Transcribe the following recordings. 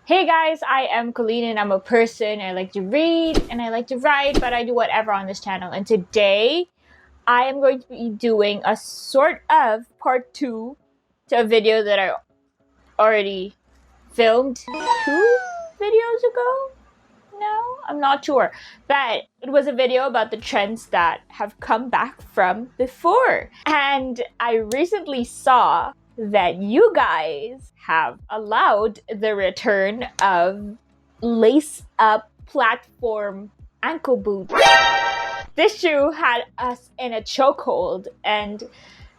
Hey guys, I am Colleen and I'm a person. I like to read and I like to write, but I do whatever on this channel. And today, I am going to be doing a sort of part 2 to a video that I already filmed 2 videos ago? No, I'm not sure. But it was a video about the trends that have come back from before. And I recently saw that you guys have allowed the return of lace-up platform ankle boots. This shoe had us in a chokehold, and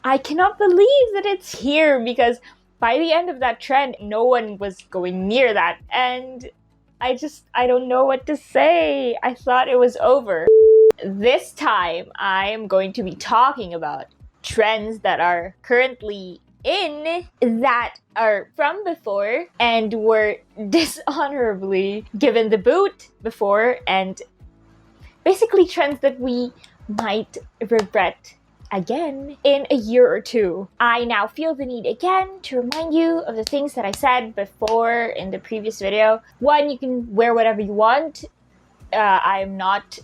I cannot believe that it's here because by the end of that trend, no one was going near that. And I don't know what to say. I thought it was over. This time, I am going to be talking about trends that are currently in that are from before and were dishonorably given the boot before, and basically trends that we might regret again in a year or two. I now feel the need again to remind you of the things that I said before in the previous video. One, you can wear whatever you want. I'm not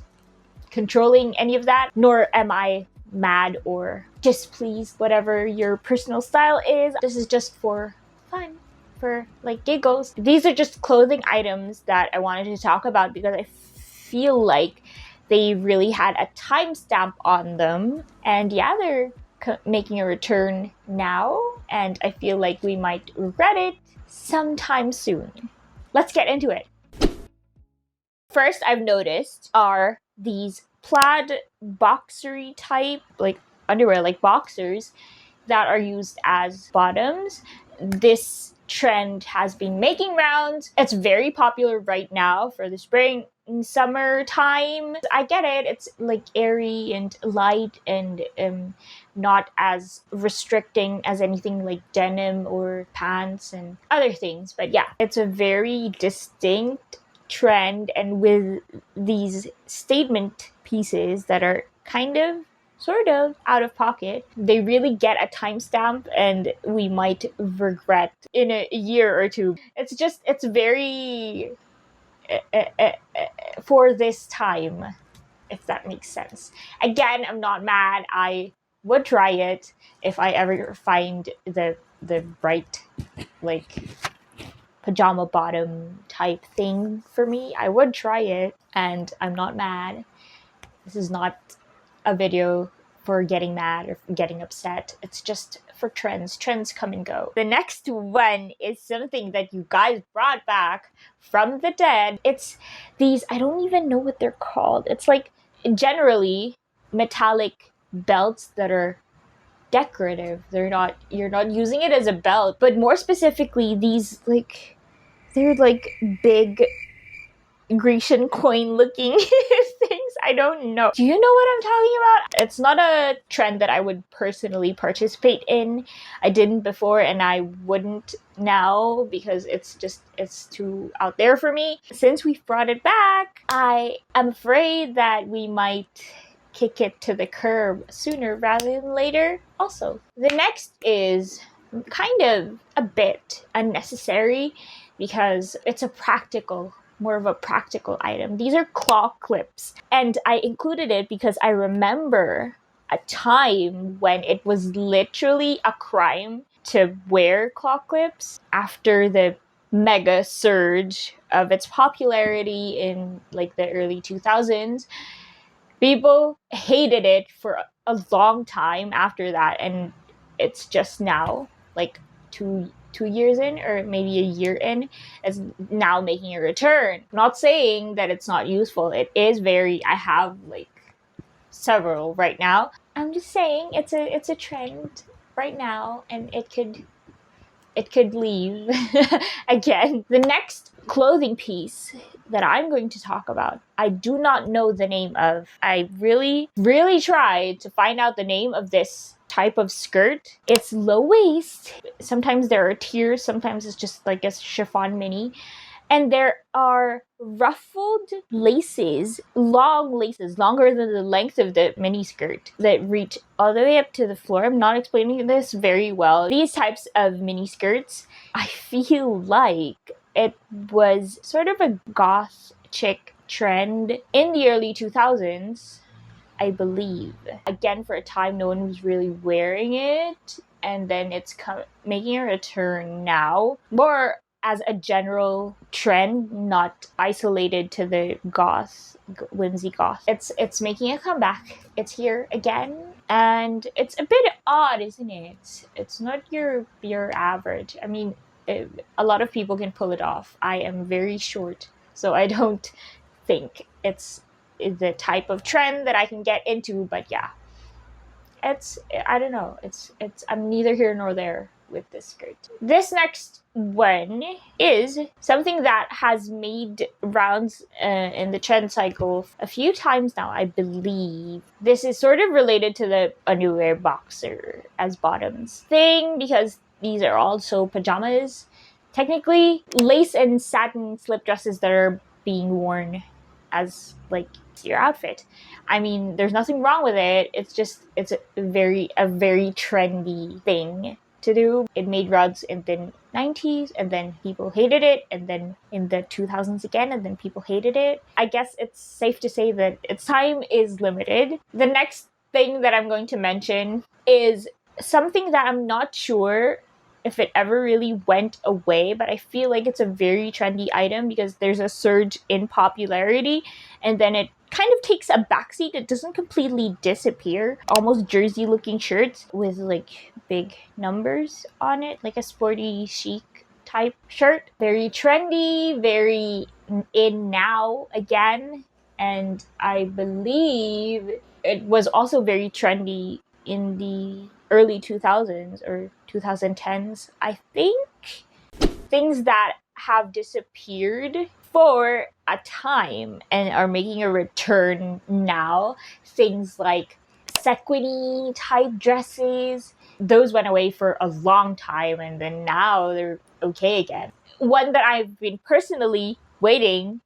controlling any of that, nor am I mad or displeased, whatever your personal style is. This is just for fun, for like giggles. These are just clothing items that I wanted to talk about because I feel like they really had a timestamp on them. And yeah, they're making a return now, and I feel like we might regret it sometime soon. Let's get into it. First I've noticed are these plaid boxery type, like underwear, like boxers, that are used as bottoms. This trend has been making rounds. It's very popular right now for the spring and summer time. I get it. It's like airy and light and not as restricting as anything like denim or pants and other things. But yeah, it's a very distinct trend, and with these statement pieces that are kind of sort of out of pocket, they really get a timestamp and we might regret in a year or two. It's very for this time, if that makes sense. Again, I'm not mad. I would try it if I ever find the right like pajama bottom type thing for me. I would try it, and I'm not mad. This is not a video for getting mad or getting upset. It's just for trends. Trends come and go. The next one is something that you guys brought back from the dead. It's these, I don't even know what they're called. It's like generally metallic belts that are decorative. You're not using it as a belt, but more specifically these they're like big Grecian coin looking things. I don't know. Do you know what I'm talking about? It's not a trend that I would personally participate in. I didn't before and I wouldn't now because it's too out there for me. Since we've brought it back, I am afraid that we might kick it to the curb sooner rather than later. Also, the next is kind of a bit unnecessary because it's more of a practical item. These are claw clips, and I included it because I remember a time when it was literally a crime to wear claw clips after the mega surge of its popularity in like the early 2000s. People hated it for a long time after that, and it's just now, like two years in, or maybe a year in, is now making a return. I'm not saying that it's not useful. It is very. I have like several right now. I'm just saying it's a trend right now, and it could leave again. The next clothing piece that I'm going to talk about, I do not know the name of. I really tried to find out the name of this type of skirt. It's low waist. Sometimes there are tiers, sometimes it's just like a chiffon mini. And there are ruffled laces, long laces, longer than the length of the mini skirt, that reach all the way up to the floor. I'm not explaining this very well. These types of mini skirts, I feel like It was sort of a goth chick trend in the early 2000s, I believe. Again, for a time, no one was really wearing it, and then it's making a return now, more as a general trend, not isolated to the goth, whimsy goth. It's making a comeback. It's here again, and it's a bit odd, isn't it? It's not your average. I mean, a lot of people can pull it off. I am very short, so I don't think it's the type of trend that I can get into, but yeah, I don't know, I'm neither here nor there with this skirt. This next one is something that has made rounds in the trend cycle a few times now, I believe. This is sort of related to the underwear boxer as bottoms thing, because these are also pajamas, technically. Lace and satin slip dresses that are being worn as like your outfit. I mean, there's nothing wrong with it. It's just it's a very trendy thing to do. It made rounds in the 90s, and then people hated it, and then in the 2000s again, and then people hated it. I guess it's safe to say that its time is limited. The next thing that I'm going to mention is something that I'm not sure if it ever really went away, but I feel like it's a very trendy item because there's a surge in popularity, and then it kind of takes a backseat. It doesn't completely disappear. Almost jersey looking shirts with like big numbers on it, like a sporty chic type shirt. Very trendy, very in now again, and I believe it was also very trendy in the early 2000s or 2010s, I think. Things that have disappeared for a time and are making a return now. Things like sequiny type dresses. Those went away for a long time, and then now they're okay again. One that I've been personally waiting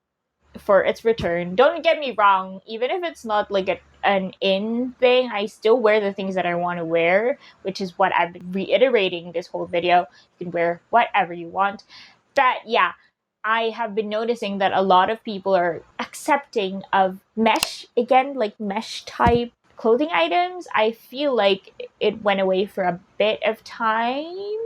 for its return. Don't get me wrong, even if it's not like an in thing, I still wear the things that I want to wear, which is what I've been reiterating this whole video. You can wear whatever you want. But yeah, I have been noticing that a lot of people are accepting of mesh again, like mesh type clothing items. I feel like it went away for a bit of time.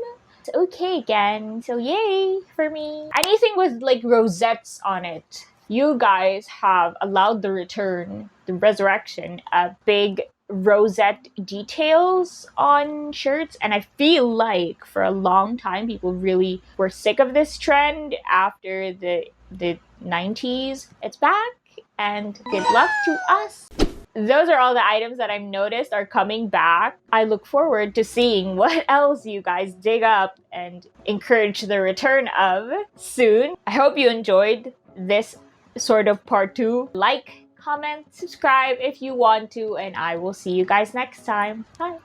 It's okay again, so yay for me. Anything with like rosettes on it. You guys have allowed the return, the resurrection of big rosette details on shirts, and I feel like for a long time people really were sick of this trend after the 90s. It's back, and good luck to us. Those are all the items that I've noticed are coming back. I look forward to seeing what else you guys dig up and encourage the return of soon. I hope you enjoyed this sort of part 2. Like, comment, subscribe if you want to, and I will see you guys next time. Bye.